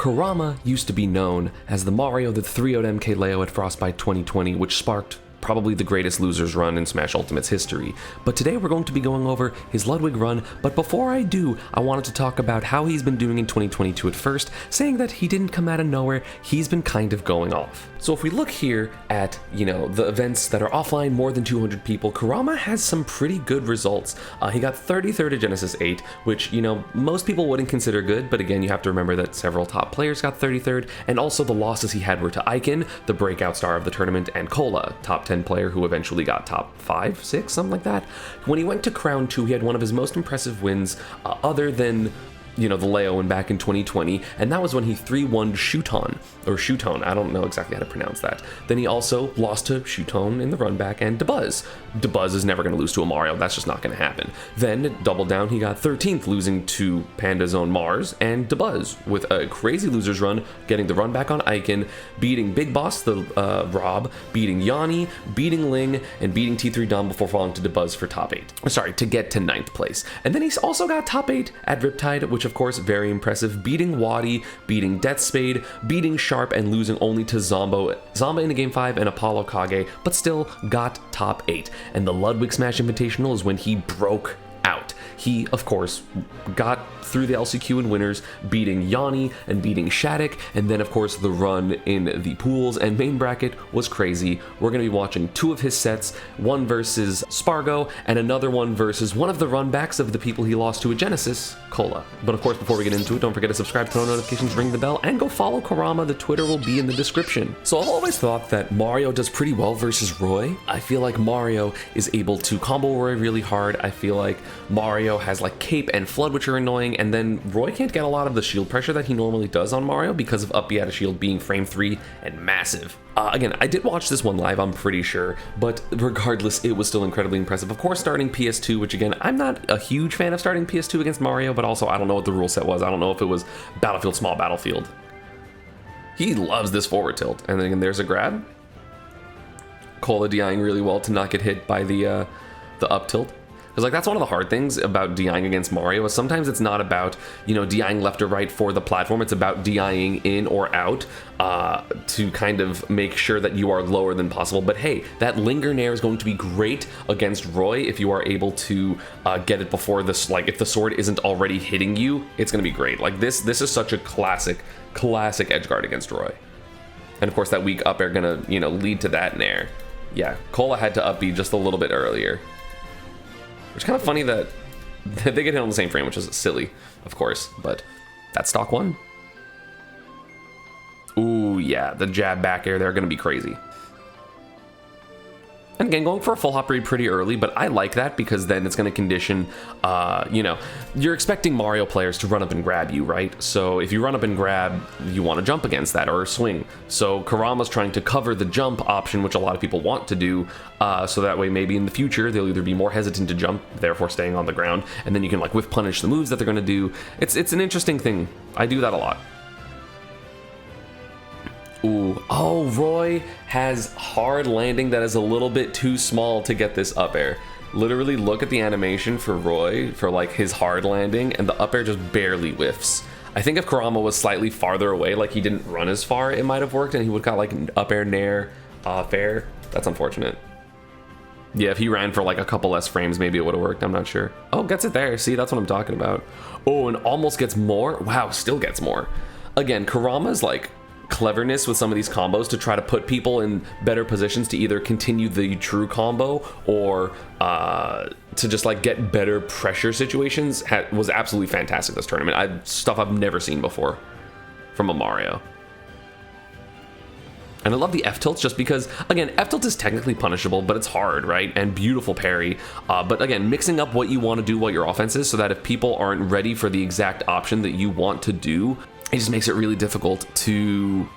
Kurama used to be known as the Mario that 3-0'd MKLeo at Frostbite 2020, which sparked probably the greatest losers run in Smash Ultimate's history. But today we're going to be going over his Ludwig run, but before I do, I wanted to talk about how he's been doing in 2022 at first, saying that he didn't come out of nowhere, he's been kind of going off. So if we look here at, the events that are offline, more than 200 people, Kurama has some pretty good results. He got 33rd at Genesis 8, which, most people wouldn't consider good, but again, you have to remember that several top players got 33rd, and also the losses he had were to Icon, the breakout star of the tournament, and Kola, top 10 player who eventually got top 5, 6, something like that. When he went to Crown 2, he had one of his most impressive wins, other than the Leo win back in 2020, and that was when he 3-1'd Shuton, I don't know exactly how to pronounce that. Then he also lost to Shuton in the run back and Dabuz. Dabuz is never going to lose to a Mario, that's just not going to happen. Then, double down, he got 13th, losing to Panda's own Mars and Dabuz, with a crazy loser's run, getting the run back on Icon, beating Big Boss, the Rob, beating Yanni, beating Ling, and beating T3 Dom before falling to Dabuz for top 8. Sorry, to get to 9th place. And then he's also got top 8 at Riptide, which of course, very impressive, beating Wadi, beating Death Spade, beating Sharp, and losing only to Zomba in the Game 5 and Apollo Kage, but still got top 8. And the Ludwig Smash Invitational is when he broke out. He, of course, got through the LCQ in winners, beating Yanni and beating Shattuck, and then, of course, the run in the pools and main bracket was crazy. We're going to be watching 2 of his sets, one versus Spargo, and another one versus one of the runbacks of the people he lost to at Genesis, Kola. But of course, before we get into it, don't forget to subscribe, turn on notifications, ring the bell, and go follow Kurama. The Twitter will be in the description. So I've always thought that Mario does pretty well versus Roy. I feel like Mario is able to combo Roy really hard. I feel like Mario has like Cape and Flood, which are annoying, and then Roy can't get a lot of the shield pressure that he normally does on Mario because of up B out of shield being frame 3 and massive. Again, I did watch this one live, I'm pretty sure, but regardless, it was still incredibly impressive. Of course, starting PS2, which again, I'm not a huge fan of starting PS2 against Mario, but also I don't know what the rule set was. I don't know if it was Battlefield, small battlefield. He loves this forward tilt, and then again, there's a grab. Kola DIing really well to not get hit by the up tilt. Because that's one of the hard things about DIing against Mario is sometimes it's not about, DIing left or right for the platform. It's about DIing in or out to kind of make sure that you are lower than possible. But hey, that linger nair is going to be great against Roy if you are able to get it before this. Like if the sword isn't already hitting you, it's going to be great. Like this is such a classic edge guard against Roy. And of course that weak up air gonna, lead to that nair. Yeah, Kola had to up B just a little bit earlier. It's kind of funny that they get hit on the same frame, which is silly, of course, but that's stock 1. Ooh, yeah, the jab back air, they're going to be crazy. And again, going for a full hop read pretty early, but I like that because then it's going to condition, you're expecting Mario players to run up and grab you, right? So if you run up and grab, you want to jump against that or swing. So Kurama's trying to cover the jump option, which a lot of people want to do, so that way maybe in the future they'll either be more hesitant to jump, therefore staying on the ground, and then you can like whiff punish the moves that they're going to do. It's an interesting thing. I do that a lot. Ooh, oh, Roy has hard landing that is a little bit too small to get this up air. Literally look at the animation for Roy for like his hard landing, and the up air just barely whiffs. I think if Kurama was slightly farther away, like he didn't run as far, it might have worked and he would have got like an up air nair fair. That's unfortunate. Yeah, if he ran for like a couple less frames, maybe it would have worked. I'm not sure. Oh, gets it there. See, that's what I'm talking about. Oh, and almost gets more. Wow, still gets more. Again, Kurama's like cleverness with some of these combos to try to put people in better positions to either continue the true combo or to just like get better pressure situations was absolutely fantastic this tournament. Stuff I've never seen before from a Mario. And I love the F-tilts just because, again, F-tilt is technically punishable, but it's hard, right? And beautiful parry. But again, mixing up what you want to do while your offense is so that if people aren't ready for the exact option that you want to do, it just makes it really difficult to,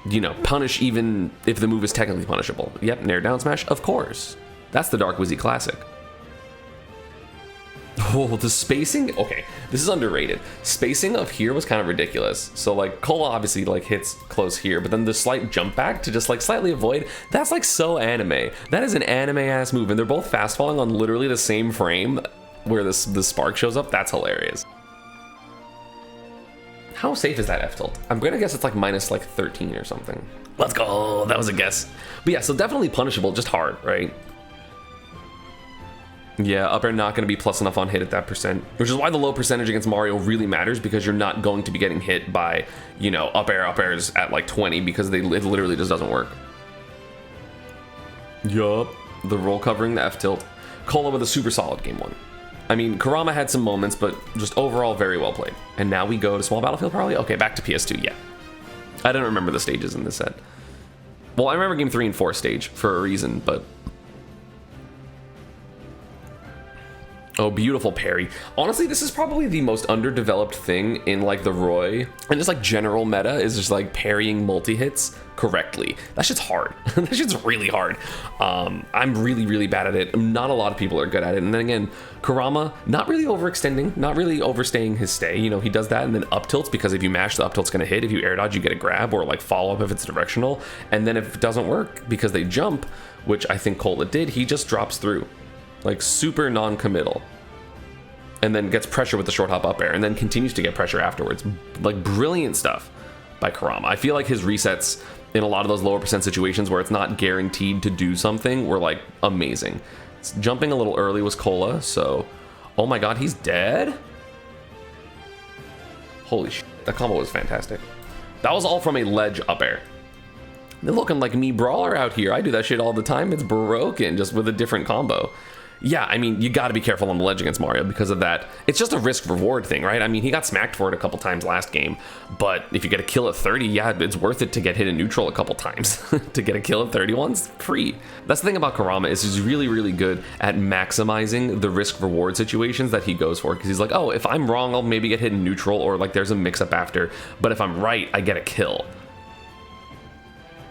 punish even if the move is technically punishable. Yep, nair down smash, of course. That's the Dark Wizzy classic. Oh, the spacing? Okay, this is underrated. Spacing of here was kind of ridiculous. So like Kola obviously like hits close here, but then the slight jump back to just like slightly avoid, that's like so anime. That is an anime ass move, and they're both fast falling on literally the same frame where the spark shows up. That's hilarious. How safe is that F tilt? I'm gonna guess it's like minus like 13 or something. Let's go, that was a guess. But yeah, so definitely punishable, just hard, right? Yeah, up air not gonna be plus enough on hit at that percent, which is why the low percentage against Mario really matters, because you're not going to be getting hit by, you know, up airs at like 20, because it literally just doesn't work. Yup, the roll covering the F tilt. Kola with a super solid game one. I mean, Kurama had some moments, but just overall very well played. And now we go to Small Battlefield probably? Okay, back to PS2, yeah. I don't remember the stages in this set. Well, I remember game 3 and 4 stage for a reason, but... Oh, beautiful parry. Honestly, this is probably the most underdeveloped thing in like the Roy and just like general meta is just like parrying multi-hits correctly. That shit's hard. That shit's really hard. I'm really bad at it. Not a lot of people are good at it. And then again, Kurama, not really overextending, not really overstaying his stay. You know, he does that and then up tilts, because if you mash, the up tilt's gonna hit. If you air dodge, you get a grab, or like follow up if it's directional. And then if it doesn't work because they jump, which I think Kola did, he just drops through. Like super non-committal, and then gets pressure with the short hop up air, and then continues to get pressure afterwards. Like brilliant stuff by Kurama. I feel like his resets in a lot of those lower percent situations where it's not guaranteed to do something were like amazing. Jumping a little early was Kola, so oh my god, he's dead. Holy shit, that combo was fantastic. That was all from a ledge up air. They're looking like me brawler out here. I do that shit all the time. It's broken, just with a different combo. Yeah, I mean, you got to be careful on the ledge against Mario because of that. It's just a risk-reward thing, right? I mean, he got smacked for it a couple times last game, but if you get a kill at 30, yeah, it's worth it to get hit in neutral a couple times. To get a kill at 30 once, free. That's the thing about Kurama, is he's really good at maximizing the risk-reward situations that he goes for, because he's like, oh, if I'm wrong, I'll maybe get hit in neutral, or like there's a mix-up after, but if I'm right, I get a kill.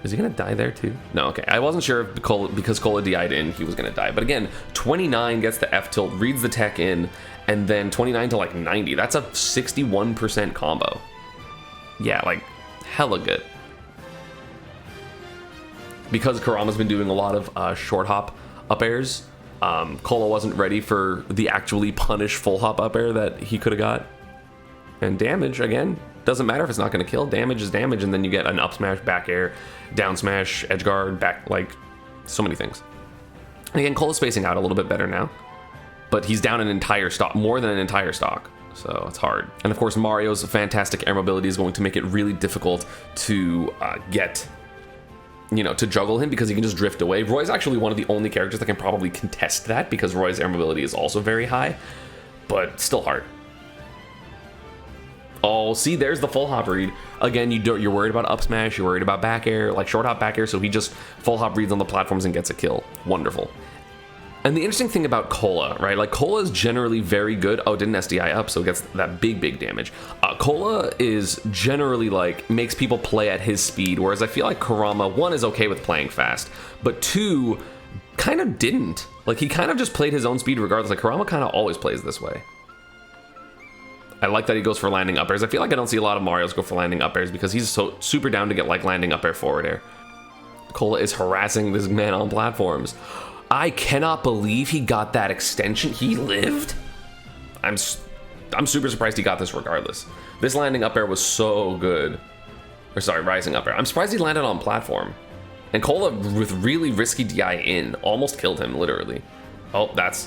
Is he gonna die there too? No, okay. I wasn't sure if because Kola DI'd in, he was gonna die. But again, 29 gets the F tilt, reads the tech in, and then 29 to like 90. That's a 61% combo. Yeah, like hella good. Because Kurama's been doing a lot of short hop up airs, Kola wasn't ready for the actually punish full hop up air that he could have got. And damage, again, doesn't matter if it's not going to kill. Damage is damage, and then you get an up smash, back air, down smash, edge guard, back, like, so many things. And again, Kola's spacing out a little bit better now, but he's down an entire stock, more than an entire stock, so it's hard. And of course, Mario's fantastic air mobility is going to make it really difficult to get, you know, to juggle him, because he can just drift away. Roy's actually one of the only characters that can probably contest that, because Roy's air mobility is also very high, but still hard. Oh, see, there's the full hop read. Again, you're worried about up smash, you're worried about back air, like short hop back air, so he just full hop reads on the platforms and gets a kill. Wonderful. And the interesting thing about Kola, right? Like, Kola is generally very good. Oh, didn't SDI up, so it gets that big damage. Kola is generally, like, makes people play at his speed, whereas I feel like Kurama, one, is okay with playing fast, but two, kind of didn't. Like, he kind of just played his own speed regardless. Like, Kurama kind of always plays this way. I like that he goes for landing up airs. I feel like I don't see a lot of Marios go for landing up airs because he's so super down to get like landing up air forward air. Kola is harassing this man on platforms. I cannot believe he got that extension. He lived? I'm super surprised he got this regardless. This landing up air was so good. Or sorry, rising up air. I'm surprised he landed on platform. And Kola, with really risky DI in, almost killed him, literally. Oh, that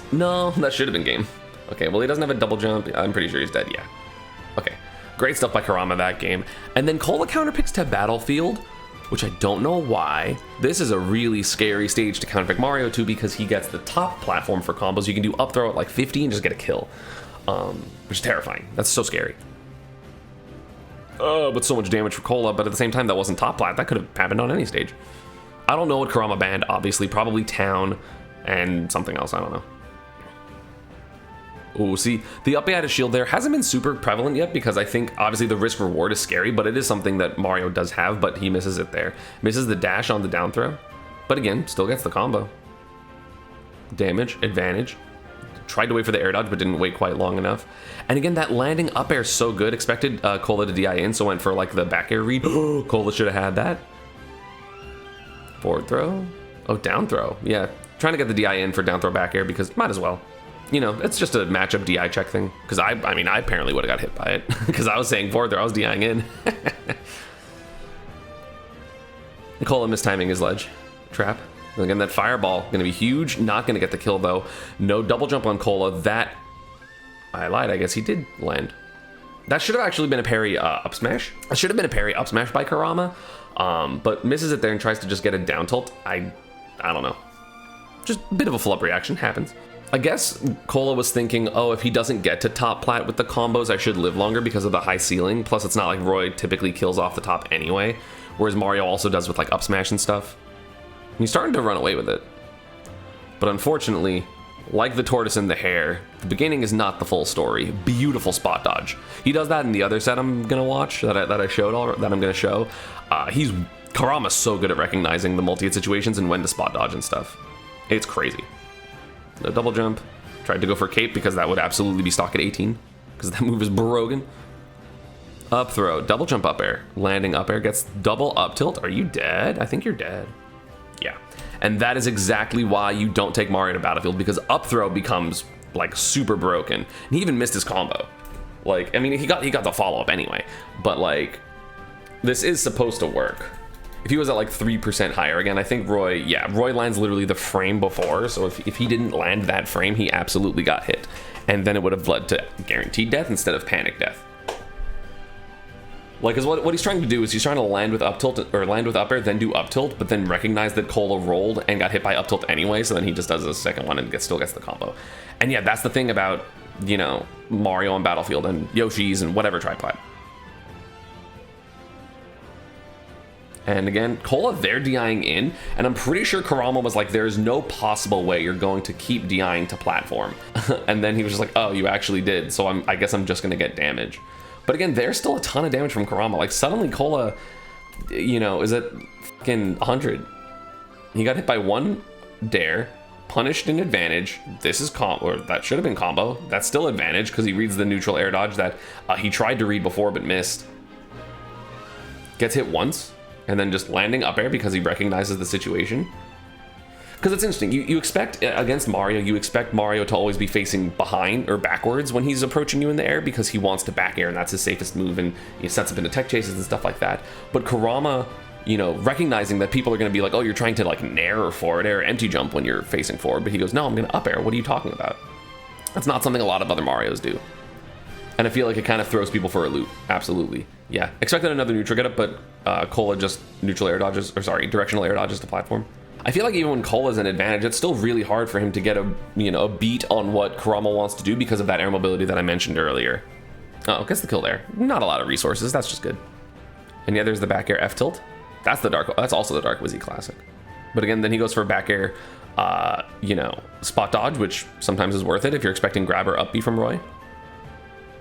should have been game. Okay, well, he doesn't have a double jump. I'm pretty sure he's dead, yeah. Okay, great stuff by Kurama that game. And then Kola counterpicks to Battlefield, which I don't know why. This is a really scary stage to counterpick Mario to, because he gets the top platform for combos. You can do up throw at like 50 and just get a kill, which is terrifying. That's so scary. But so much damage for Kola, but at the same time, that wasn't top plat. That could have happened on any stage. I don't know what Kurama banned, obviously. Probably Town and something else, I don't know. Oh, see, the up air shield there hasn't been super prevalent yet, because I think obviously the risk reward is scary, but it is something that Mario does have, but he misses it there. Misses the dash on the down throw, but again, still gets the combo. Damage, advantage. Tried to wait for the air dodge, but didn't wait quite long enough. And again, that landing up air is so good. Expected Kola to DI in, so went for like the back air read. Kola should have had that. Forward throw. Oh, down throw. Yeah, trying to get the DI in for down throw back air, because might as well. you know, it's just a matchup DI check thing. Because I mean, I apparently would have got hit by it. Because I was saying forward there, I was DIing in. Kola mistiming his ledge trap. And again, that fireball going to be huge. Not going to get the kill, though. No double jump on Kola. That... I lied. I guess he did land. That should have actually been a parry up smash. It should have been a parry up smash by Kurama. But misses it there and tries to just get a down tilt. I don't know. Just a bit of a flub reaction. Happens. I guess Kola was thinking, oh, if he doesn't get to top plat with the combos, I should live longer because of the high ceiling. Plus, it's not like Roy typically kills off the top anyway. Whereas Mario also does with like up smash and stuff. And he's starting to run away with it. But unfortunately, like the tortoise and the hare, the beginning is not the full story. Beautiful spot dodge. He does that in the other set I'm gonna watch that I showed that I'm gonna show. Kurama's so good at recognizing the multi-hit situations and when to spot dodge and stuff. It's crazy. No double jump. Tried to go for cape because that would absolutely be stock at 18 because that move is broken. Up throw, double jump up air. Landing up air gets double up tilt. Are you dead? I think you're dead. Yeah. And that is exactly why you don't take Mario to Battlefield, because up throw becomes like super broken. And he even missed his combo. Like, I mean, he got the follow-up anyway, but like, this is supposed to work. If he was at like 3% higher, again, I think Roy lands literally the frame before, so if he didn't land that frame, he absolutely got hit. And then it would have led to guaranteed death instead of panic death. Like, cause what he's trying to do is he's trying to land with up tilt, or land with up air, then do up tilt, but then recognize that Kola rolled and got hit by up tilt anyway, so then he just does a second one and still gets the combo. And yeah, that's the thing about, you know, Mario on Battlefield and Yoshi's and whatever triplat. And again, Kola, they're DIing in, and I'm pretty sure Kurama was like, there's no possible way you're going to keep DIing to platform. And then he was just like, oh, you actually did, so I guess I'm just gonna get damage. But again, there's still a ton of damage from Kurama. Like, suddenly Kola, you know, is at fucking 100. He got hit by one dare, punished in advantage. This is or that should have been combo. That's still advantage because he reads the neutral air dodge that he tried to read before but missed. Gets hit once, and then just landing up air because he recognizes the situation. Because it's interesting, you expect, against Mario, you expect Mario to always be facing behind or backwards when he's approaching you in the air because he wants to back air and that's his safest move, and he sets up into tech chases and stuff like that. But Kurama, you know, recognizing that people are going to be like, oh, you're trying to like nair or forward air, empty jump when you're facing forward, but he goes, no, I'm going to up air, what are you talking about? That's not something a lot of other Marios do. And I feel like it kind of throws people for a loop, absolutely. Yeah, expected another neutral get up, but Kola just neutral air dodges, or sorry, directional air dodges to platform. I feel like even when Kola's an advantage, it's still really hard for him to get a beat on what Kurama wants to do because of that air mobility that I mentioned earlier. Oh, gets the kill there. Not a lot of resources, that's just good. And yeah, there's the back air F tilt. That's also the Dark Wizzy classic. But again, then he goes for back air, you know, spot dodge, which sometimes is worth it if you're expecting grab or up B from Roy.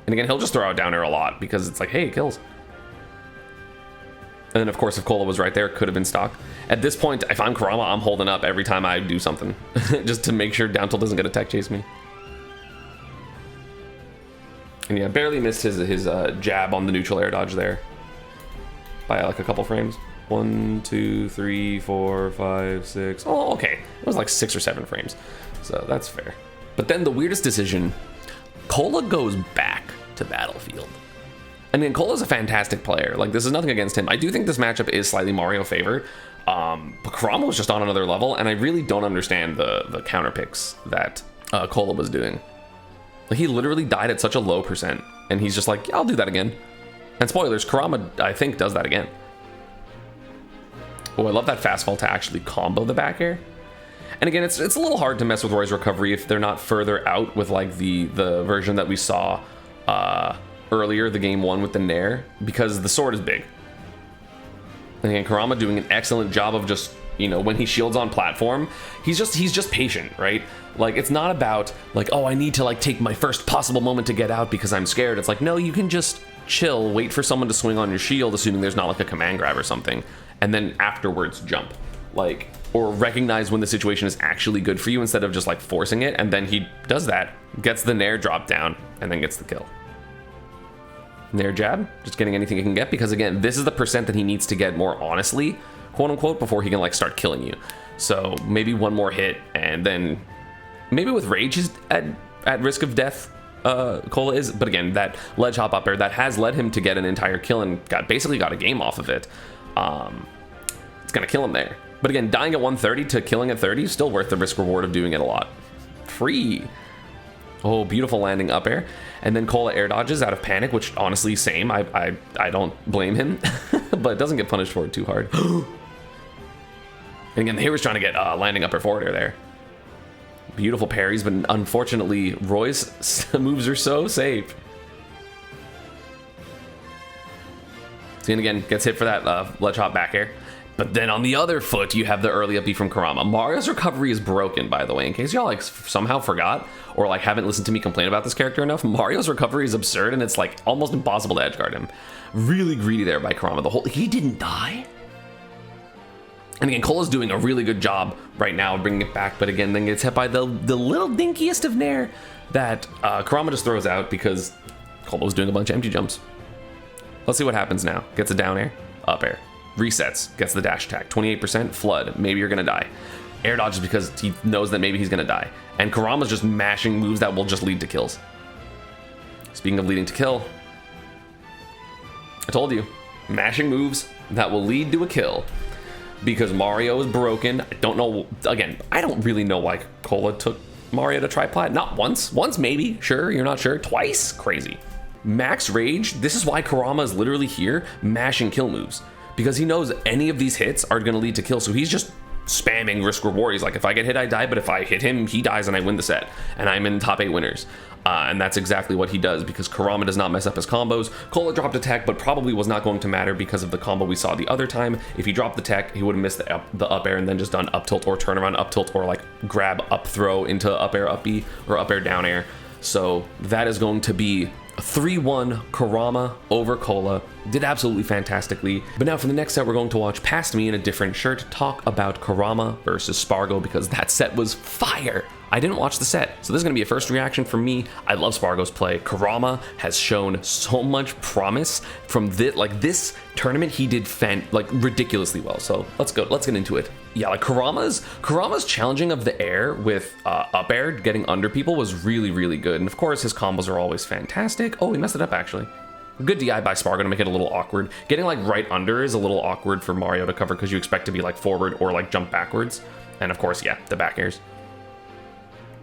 And again, he'll just throw out down air a lot because it's like, hey, it kills. And then, of course, if Kola was right there, it could have been stock. At this point, if I'm Kurama, I'm holding up every time I do something. Just to make sure down tilt doesn't get a tech chase me. And yeah, barely missed his jab on the neutral air dodge there. By like a couple frames. 1, 2, 3, 4, 5, 6. Oh, okay. It was like 6 or 7 frames. So that's fair. But then the weirdest decision, Kola goes back to Battlefield. I mean, Kola's a fantastic player. Like, this is nothing against him. I do think this matchup is slightly Mario favor. But Kurama was just on another level, and I really don't understand the counter picks that Kola was doing. Like, he literally died at such a low percent, and he's just like, yeah, I'll do that again. And spoilers, Kurama, I think, does that again. Oh, I love that fast fall to actually combo the back air. And again, it's a little hard to mess with Roy's recovery if they're not further out with like the version that we saw earlier, the game 1 with the Nair, because the sword is big. And again, Kurama doing an excellent job of just, you know, when he shields on platform, he's just patient, right? Like, it's not about like, oh, I need to like take my first possible moment to get out because I'm scared. It's like, no, you can just chill, wait for someone to swing on your shield, assuming there's not like a command grab or something, and then afterwards jump. Like, or recognize when the situation is actually good for you instead of just like forcing it. And then he does that, gets the Nair drop down, and then gets the kill. Nair jab, just getting anything he can get, because again, this is the percent that he needs to get more honestly, quote unquote, before he can like start killing you. So maybe one more hit, and then maybe with rage he's at at risk of death Kola is. But again, that ledge hop up air, that has led him to get an entire kill and basically got a game off of it. It's gonna kill him there. But again, dying at 130 to killing at 30 is still worth the risk reward of doing it a lot. Free. Oh, beautiful landing up air. And then Kola air dodges out of panic, which honestly, same. I don't blame him, but doesn't get punished for it too hard. And again, he was trying to get landing up air forward air there. Beautiful parries, but unfortunately, Roy's moves are so safe. So again, gets hit for that ledge hop back air. But then on the other foot, you have the early up B from Kurama. Mario's recovery is broken, by the way, in case y'all like somehow forgot or like haven't listened to me complain about this character enough. Mario's recovery is absurd, and it's like almost impossible to edgeguard him. Really greedy there by Kurama. He didn't die. And again, Kola's doing a really good job right now bringing it back, but again, then gets hit by the little dinkiest of nair that Kurama just throws out because Kola was doing a bunch of empty jumps. Let's see what happens now. Gets a down air, up air. Resets, gets the dash attack, 28%, flood, maybe you're gonna die. Air dodges because he knows that maybe he's gonna die. And Kurama's just mashing moves that will just lead to kills. Speaking of leading to kill, I told you, mashing moves that will lead to a kill. Because Mario is broken. I don't know, again, I don't really know why Kola took Mario to tri-plat. Not once, maybe, sure, you're not sure, twice, crazy. Max Rage, this is why Kurama is literally here mashing kill moves. Because he knows any of these hits are going to lead to kills, so he's just spamming risk reward. He's like, if I get hit, I die, but if I hit him, he dies and I win the set. And I'm in top 8 winners. And that's exactly what he does, because Kurama does not mess up his combos. Kola dropped a tech, but probably was not going to matter because of the combo we saw the other time. If he dropped the tech, he would have missed the up air and then just done up tilt or turnaround up tilt or like grab up throw into up air up B or up air down air. So that is going to be a 3-1 Kurama over Kola. Did absolutely fantastically. But now for the next set, we're going to watch Past Me in a Different Shirt talk about Kurama versus Spargo, because that set was fire. I didn't watch the set, so this is going to be a first reaction from me. I love Spargo's play. Kurama has shown so much promise from this tournament. He did ridiculously well. So let's get into it. Yeah, like Kurama's challenging of the air with up air, getting under people, was really, really good. And of course, his combos are always fantastic. Oh, he messed it up actually. Good DI by Spargo to make it a little awkward. Getting like right under is a little awkward for Mario to cover because you expect to be like forward or like jump backwards. And of course, yeah, the back airs.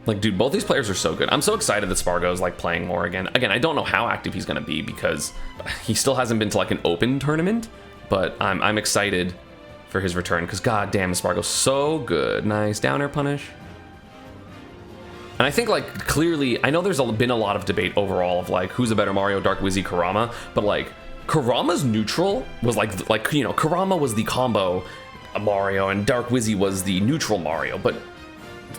Like, dude, both these players are so good. I'm so excited that Spargo is like playing more again. Again, I don't know how active he's gonna be because he still hasn't been to like an open tournament, but I'm excited for his return because god damn, Spargo's so good. Nice down air punish. And I think like clearly, I know there's been a lot of debate overall of like who's a better Mario, Dark Wizzy, Kurama, but like Kurama's neutral was like you know, Kurama was the combo Mario and Dark Wizzy was the neutral Mario, but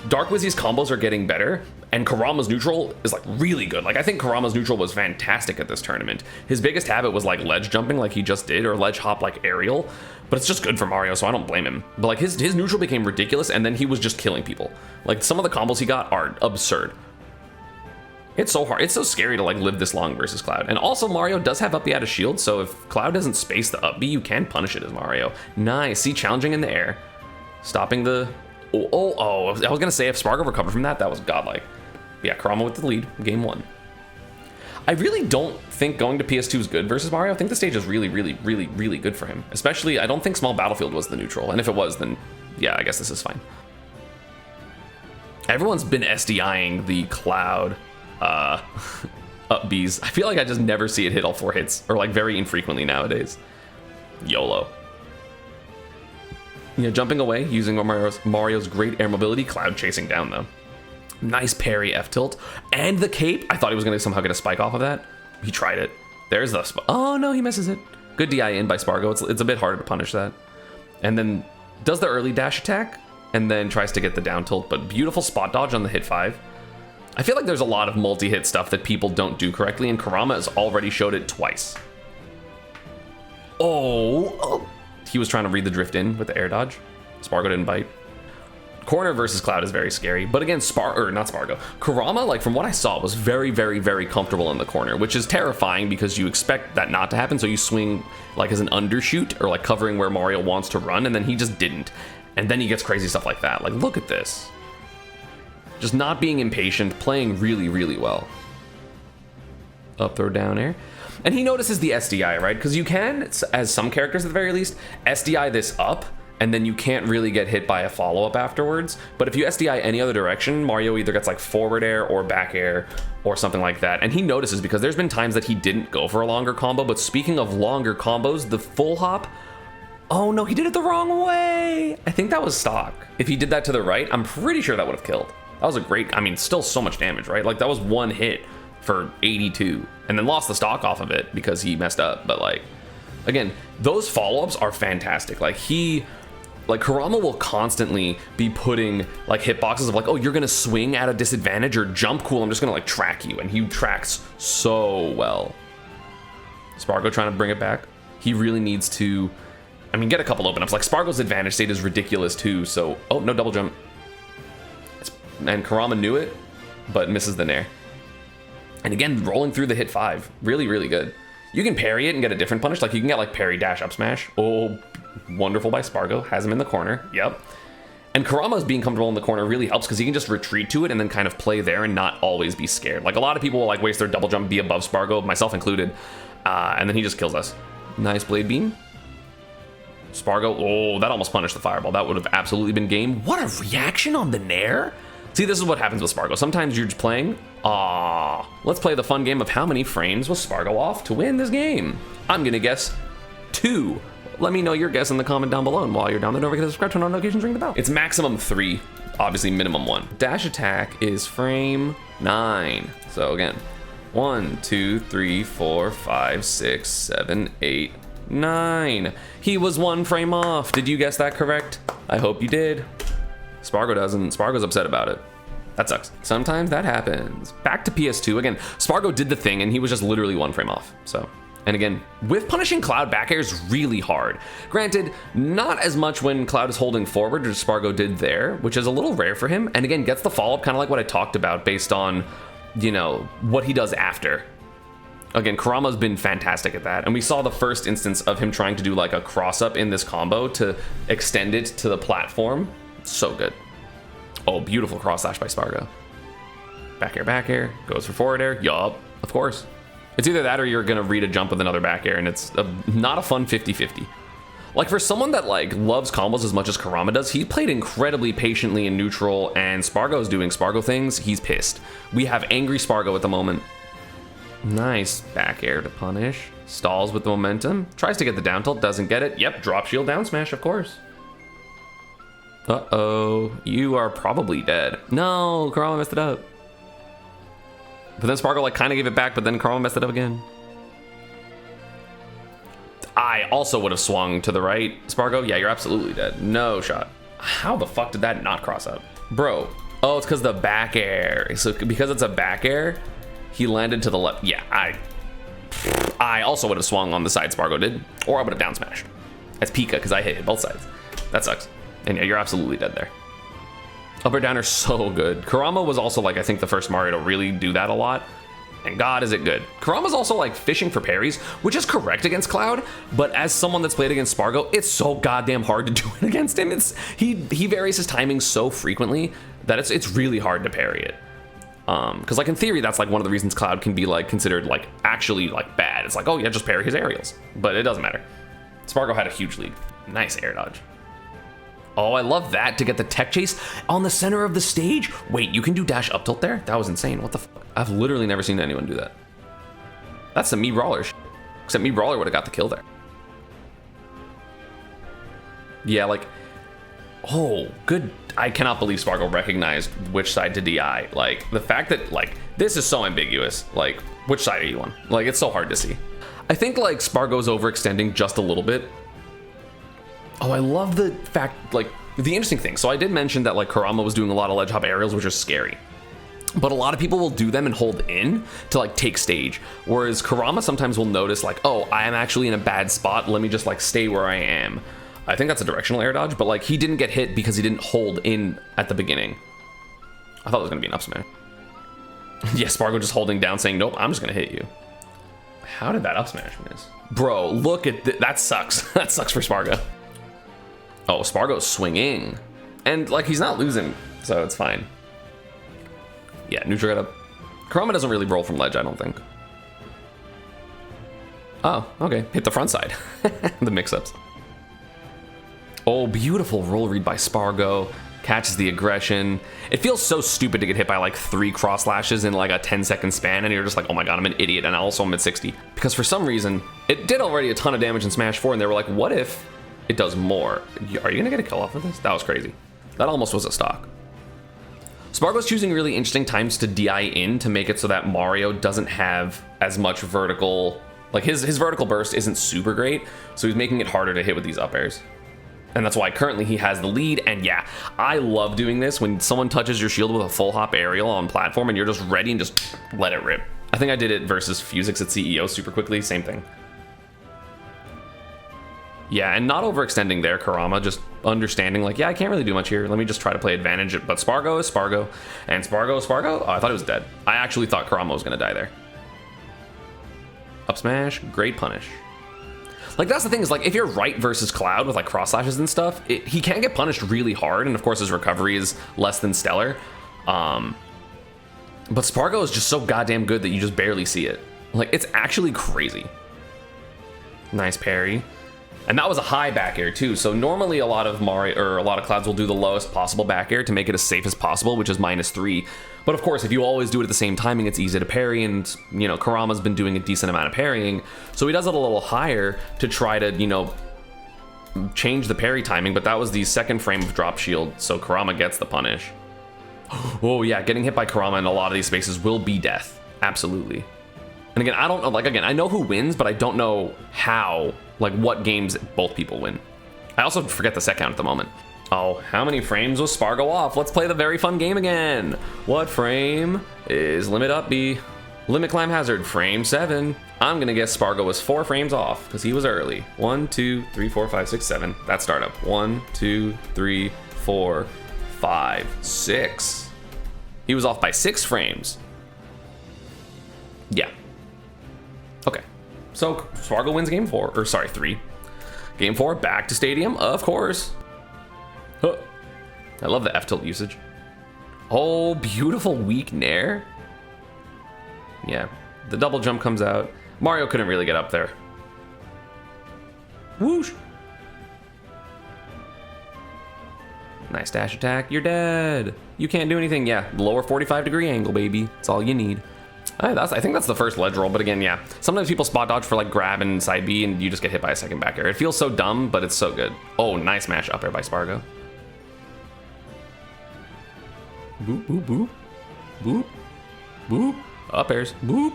Dark Wizzy's combos are getting better, and Kurama's neutral is like really good. Like I think Kurama's neutral was fantastic at this tournament. His biggest habit was like ledge jumping like he just did, or ledge hop like aerial, but it's just good for Mario, so I don't blame him. But like his neutral became ridiculous, and then he was just killing people. Like some of the combos he got are absurd. It's so hard, it's so scary to like live this long versus Cloud. And also Mario does have up B out of shield, so if Cloud doesn't space the up B, you can punish it as Mario. Nice, see, challenging in the air, stopping the Oh, I was gonna say if Spargo recovered from that was godlike. Yeah, Kurama with the lead, game 1. I really don't think going to PS2 is good versus Mario. I think the stage is really, really, really, really good for him. Especially, I don't think Small Battlefield was the neutral, and if it was, then yeah, I guess this is fine. Everyone's been SDIing the Cloud up Bs. I feel like I just never see it hit all 4 hits, or like very infrequently nowadays. YOLO. You know, jumping away, using Mario's great air mobility, Cloud chasing down though. Nice parry F tilt, and the cape. I thought he was gonna somehow get a spike off of that. He tried it. There's the oh no, he misses it. Good DI in by Spargo. It's a bit harder to punish that. And then does the early dash attack, and then tries to get the down tilt, but beautiful spot dodge on the hit 5. I feel like there's a lot of multi-hit stuff that people don't do correctly, and Kurama has already showed it twice. Oh. He was trying to read the drift in with the air dodge. Spargo didn't bite. Corner versus Cloud is very scary, but again, not Spargo. Kurama, like from what I saw, was very, very, very comfortable in the corner, which is terrifying because you expect that not to happen, so you swing like as an undershoot or like covering where Mario wants to run, and then he just didn't. And then he gets crazy stuff like that. Like, look at this. Just not being impatient, playing really, really well. Up throw down air. And he notices the SDI, right? Because you can, as some characters at the very least, SDI this up, and then you can't really get hit by a follow-up afterwards. But if you SDI any other direction, Mario either gets like forward air or back air or something like that. And he notices because there's been times that he didn't go for a longer combo. But speaking of longer combos, the full hop, oh no, he did it the wrong way. I think that was stock. If he did that to the right, I'm pretty sure that would have killed. That was a great, I mean, still so much damage, right? Like that was one hit for 82 and then lost the stock off of it because he messed up. But like, again, those follow-ups are fantastic. Like Kurama will constantly be putting like hitboxes of like, oh, you're gonna swing at a disadvantage or jump, cool, I'm just gonna like track you. And he tracks so well. Spargo trying to bring it back. He really needs to, I mean, get a couple open ups. Like Spargo's advantage state is ridiculous too. So, oh, no double jump. And Kurama knew it, but misses the nair. And again, rolling through the hit 5. Really, really good. You can parry it and get a different punish. Like you can get like parry dash up smash. Oh, wonderful by Spargo. Has him in the corner. Yep. And Kurama's being comfortable in the corner really helps because he can just retreat to it and then kind of play there and not always be scared. Like a lot of people will like waste their double jump, be above Spargo, myself included. And then he just kills us. Nice blade beam. Spargo, oh, that almost punished the fireball. That would have absolutely been game. What a reaction on the nair. See, this is what happens with Spargo. Sometimes you're just playing, let's play the fun game of how many frames was Spargo off to win this game. I'm gonna guess 2. Let me know your guess in the comment down below. And while you're down there, don't forget to subscribe, turn on notifications, ring the bell. It's maximum 3, obviously minimum 1. Dash attack is frame 9. So again, 1, 2, 3, 4, 5, 6, 7, 8, 9. He was 1 frame off. Did you guess that correct? I hope you did. Spargo doesn't. Spargo's upset about it. That sucks. Sometimes that happens. Back to PS2. Again, Spargo did the thing and he was just literally 1 frame off. So, and again, with punishing Cloud back air is really hard. Granted, not as much when Cloud is holding forward as Spargo did there, which is a little rare for him. And again, gets the follow-up kind of like what I talked about based on, you know, what he does after. Again, Kurama's been fantastic at that. And we saw the first instance of him trying to do like a cross-up in this combo to extend it to the platform. So good. Oh, beautiful cross slash by Spargo. Back air, goes for forward air. Yup, of course. It's either that or you're gonna read a jump with another back air, and it's not a fun 50-50. Like for someone that like loves combos as much as Kurama does, he played incredibly patiently in neutral, and Spargo's doing Spargo things. He's pissed. We have angry Spargo at the moment. Nice back air to punish. Stalls with the momentum. Tries to get the down tilt, doesn't get it. Yep, drop shield down smash, of course. Uh-oh, you are probably dead. No, Kurama messed it up. But then Spargo like kind of gave it back, but then Kurama messed it up again. I also would have swung to the right. Spargo, yeah, you're absolutely dead. No shot. How the fuck did that not cross up? Bro, oh, it's because the back air. So because it's a back air, he landed to the left. Yeah, I also would have swung on the side Spargo did, or I would have down smashed. That's Pika, because I hit both sides. That sucks. And yeah, you're absolutely dead there. Up or down are so good. Kurama was also like, I think the first Mario to really do that a lot. And God, is it good. Kurama's also like fishing for parries, which is correct against Cloud, but as someone that's played against Spargo, it's so goddamn hard to do it against him. He varies his timing so frequently that it's really hard to parry it. Because like in theory, that's like one of the reasons Cloud can be like considered like actually like bad. It's like, oh yeah, just parry his aerials, but it doesn't matter. Spargo had a huge lead. Nice air dodge. Oh, I love that to get the tech chase on the center of the stage. Wait, you can do dash up tilt there? That was insane. What the fuck? I've literally never seen anyone do that. That's some Mii Brawler shit. Except Mii Brawler would have got the kill there. Yeah, like, oh, good. I cannot believe Spargo recognized which side to DI. Like, the fact that, like, this is so ambiguous. Like, which side are you on? Like, it's so hard to see. I think, like, Spargo's overextending just a little bit. Oh, I love the fact, like, the interesting thing. So I did mention that, like, Kurama was doing a lot of ledge hop aerials, which are scary. But a lot of people will do them and hold in to, like, take stage. Whereas Kurama sometimes will notice, like, oh, I am actually in a bad spot. Let me just, like, stay where I am. I think that's a directional air dodge, but, like, he didn't get hit because he didn't hold in at the beginning. I thought it was going to be an up smash. Yeah, Spargo just holding down saying, nope, I'm just going to hit you. How did that up smash miss? Bro, look at that sucks. That sucks for Spargo. Oh, Spargo's swinging. And, like, he's not losing, so it's fine. Yeah, neutral get up. Kurama doesn't really roll from ledge, I don't think. Oh, okay. Hit the front side. The mix-ups. Oh, beautiful roll read by Spargo. Catches the aggression. It feels so stupid to get hit by like 3 cross lashes in like a 10-second span, and you're just like, oh my god, I'm an idiot, and also I'm at 60. Because for some reason, it did already a ton of damage in Smash 4, and they were like, what if it does more? Are you gonna get a kill off of this? That was crazy. That almost was a stock. Spargo's choosing really interesting times to DI in to make it so that Mario doesn't have as much vertical, like his vertical burst isn't super great, so he's making it harder to hit with these up airs. And that's why currently he has the lead, and yeah, I love doing this when someone touches your shield with a full hop aerial on platform and you're just ready and just let it rip. I think I did it versus Fusix at CEO super quickly, same thing. Yeah, and not overextending there, Kurama, just understanding like, yeah, I can't really do much here. Let me just try to play advantage. But Spargo is Spargo, and Spargo is Spargo. Oh, I thought it was dead. I actually thought Kurama was gonna die there. Up smash, great punish. Like, that's the thing is, like, if you're right versus Cloud with, like, cross slashes and stuff, he can get punished really hard, and of course his recovery is less than stellar. But Spargo is just so goddamn good that you just barely see it. Like, it's actually crazy. Nice parry. And that was a high back air, too, so normally a lot of Clouds will do the lowest possible back air to make it as safe as possible, which is -3. But of course, if you always do it at the same timing, it's easy to parry, and, you know, Kurama's been doing a decent amount of parrying, so he does it a little higher to try to, you know, change the parry timing, but that was the second frame of drop shield, so Kurama gets the punish. Oh yeah, getting hit by Kurama in a lot of these spaces will be death, absolutely. And again, I don't know, like, again, I know who wins, but I don't know how, like, what games both people win. I also forget the set count at the moment. Oh, how many frames was Spargo off? Let's play the very fun game again. What frame is limit up B? Limit climb hazard, frame 7. I'm gonna guess Spargo was 4 frames off because he was early. 1, 2, 3, 4, 5, 6, 7. That's startup. 1, 2, 3, 4, 5, 6. He was off by 6 frames. Yeah. Okay. So Spargo wins game 4, or sorry, 3. Game 4, back to stadium, of course. Huh. I love the F-tilt usage. Oh, beautiful weak nair. Yeah, the double jump comes out. Mario couldn't really get up there. Whoosh. Nice dash attack. You're dead. You can't do anything. Yeah, lower 45-degree angle, baby. That's all you need. I think that's the first ledge roll, but again, yeah. Sometimes people spot dodge for like grab and side B, and you just get hit by a second back air. It feels so dumb, but it's so good. Oh, nice mash up air by Spargo. Boop, boop, boop. Boop. Boop. Up airs. Boop.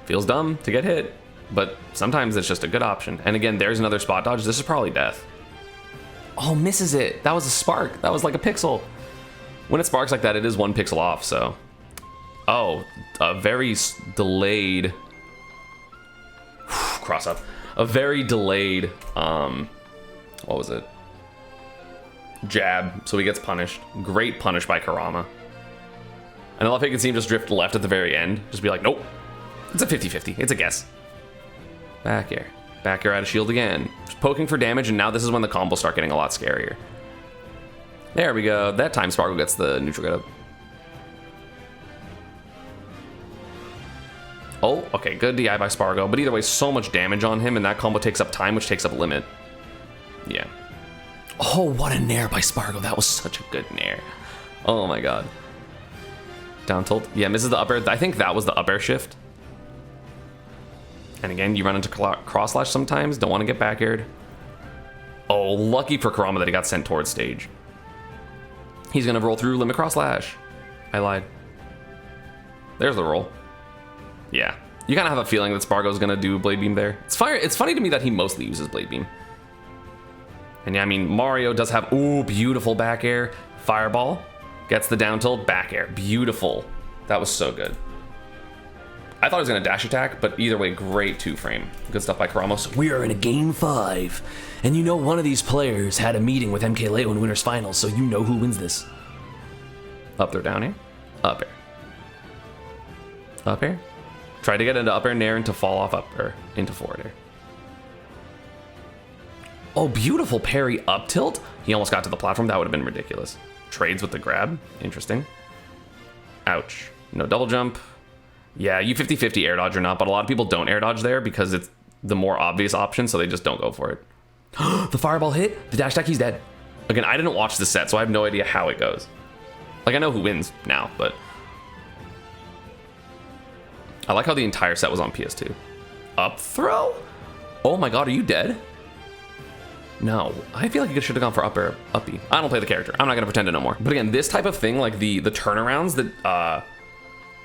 Feels dumb to get hit, but sometimes it's just a good option. And again, there's another spot dodge. This is probably death. Oh, misses it. That was a spark. That was like a pixel. When it sparks like that, it is 1 pixel off, so. Oh, a very delayed. Cross up. A very delayed, what was it? Jab, so he gets punished. Great punish by Kurama. And I love how you can see him just drift left at the very end. Just be like, nope. It's a 50-50. It's a guess. Back air. Back air out of shield again. Just poking for damage, and now this is when the combos start getting a lot scarier. There we go. That time Spargo gets the neutral get up. Oh, okay. Good DI by Spargo. But either way, so much damage on him, and that combo takes up time, which takes up limit. Yeah. Oh, what a nair by Spargo. That was such a good nair. Oh my god. Down tilt. Yeah, misses the up air. I think that was the up air shift. And again, you run into cross slash sometimes. Don't want to get back aired. Oh, lucky for Kurama that he got sent towards stage. He's going to roll through limit cross slash. I lied. There's the roll. Yeah. You kind of have a feeling that Spargo's going to do Blade Beam there. It's funny to me that he mostly uses Blade Beam. And yeah, I mean, Mario does have, ooh, beautiful back air. Fireball. Gets the down tilt, back air. Beautiful. That was so good. I thought he was going to dash attack, but either way, great 2-frame. Good stuff by Kurama. So we are in a game 5. And you know one of these players had a meeting with MKLeo in Winners Finals, so you know who wins this. Up there, down air. Up air. Up air. Try to get into up air nair and to fall off up air into forward air. Oh, beautiful parry up tilt. He almost got to the platform. That would have been ridiculous. Trades with the grab. Interesting. Ouch. No double jump. Yeah, you 50-50 air dodge or not, but a lot of people don't air dodge there because it's the more obvious option, so they just don't go for it. The fireball hit. The dash attack, he's dead. Again, I didn't watch the set, so I have no idea how it goes. Like, I know who wins now, but... I like how the entire set was on PS2. Up throw? Oh my god, are you dead? No, I feel like you should have gone for up air, uppy. I don't play the character. I'm not gonna pretend to know more. But again, this type of thing, like the turnarounds that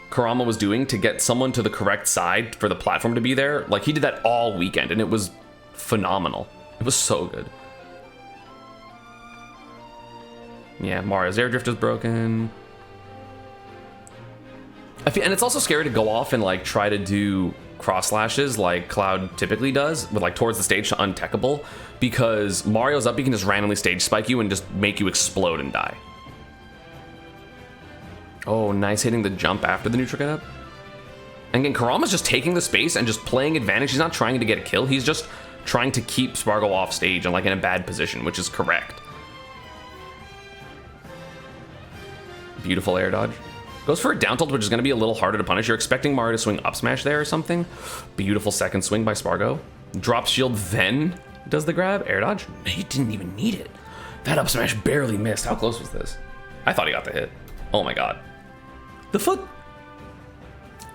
Kurama was doing to get someone to the correct side for the platform to be there, like he did that all weekend, and it was phenomenal. It was so good. Yeah, Mario's air drift is broken. And it's also scary to go off and like try to do cross slashes like Cloud typically does with like towards the stage to untechable, because Mario's up, he can just randomly stage spike you and just make you explode and die. Oh, nice hitting the jump after the neutral get up. And again, Kurama's just taking the space and just playing advantage. He's not trying to get a kill. He's just trying to keep Spargo off stage and like in a bad position, which is correct. Beautiful air dodge. Goes for a down tilt, which is going to be a little harder to punish. You're expecting Mario to swing up smash there or something. Beautiful second swing by Spargo. Drops shield, then does the grab. Air dodge. He didn't even need it. That up smash barely missed. How close was this? I thought he got the hit. Oh my god. The foot.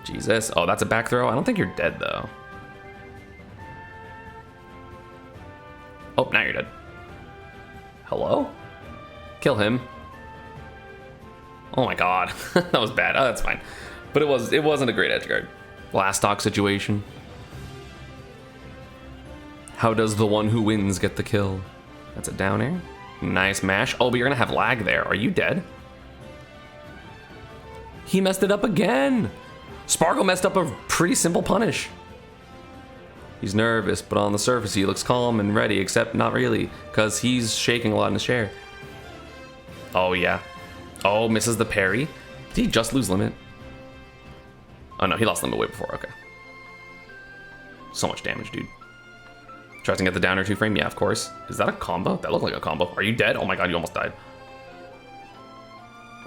Jesus. Oh, that's a back throw. I don't think you're dead, though. Oh, now you're dead. Hello? Kill him. Oh my god. That was bad. Oh, that's fine. But it wasn't a great edge guard. Last stock situation. How does the one who wins get the kill? That's a down air. Nice mash. Oh, but you're gonna have lag there. Are you dead? He messed it up again. Spargo messed up a pretty simple punish. He's nervous, but on the surface he looks calm and ready, except not really, because he's shaking a lot in his chair. Oh yeah. Oh, misses the parry. Did he just lose limit? Oh no, he lost limit way before, okay. So much damage, dude. Tries to get the down air 2 frame, yeah, of course. Is that a combo? That looked like a combo. Are you dead? Oh my god, you almost died.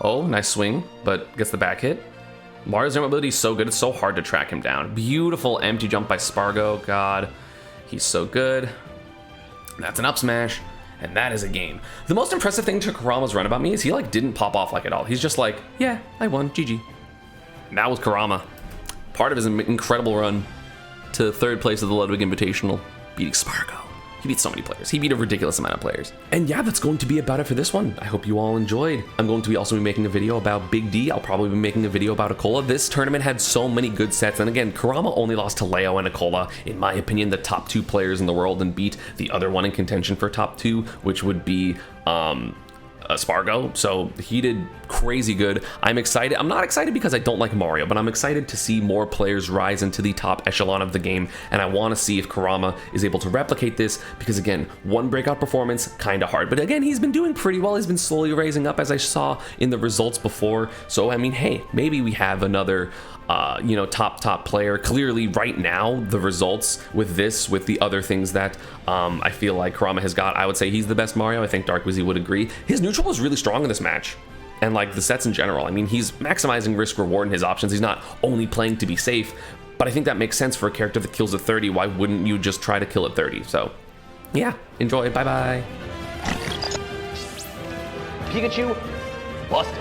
Oh, nice swing, but gets the back hit. Mario's jump ability is so good, it's so hard to track him down. Beautiful empty jump by Spargo, god. He's so good. That's an up smash. And that is a game. The most impressive thing to Kurama's run about me is he like didn't pop off like at all. He's just like, yeah, I won, GG. And that was Kurama. Part of his incredible run to third place of the Ludwig Invitational, beating Spargo. He beat so many players. He beat a ridiculous amount of players. And yeah, that's going to be about it for this one. I hope you all enjoyed. I'm going to also be making a video about Big D. I'll probably be making a video about a Kola. This tournament had so many good sets. And again, Kurama only lost to Leo and a Kola. In my opinion, the top 2 players in the world, and beat the other one in contention for top 2, which would be Spargo. So he did crazy good. I'm excited. I'm not excited because I don't like Mario, but I'm excited to see more players rise into the top echelon of the game, and I want to see if Kurama is able to replicate this, because again, one breakout performance, kind of hard, but again, he's been doing pretty well. He's been slowly raising up, as I saw in the results before. So I mean, hey, maybe we have another top player. Clearly right now, the results with this, with the other things that I feel like Kurama has got, I would say he's the best Mario. I think Dark Wizzy would agree. His neutral was really strong in this match, and like the sets in general. I mean, he's maximizing risk reward in his options. He's not only playing to be safe, but I think that makes sense for a character that kills at 30. Why wouldn't you just try to kill at 30? So yeah, enjoy. Bye bye. Pikachu busted.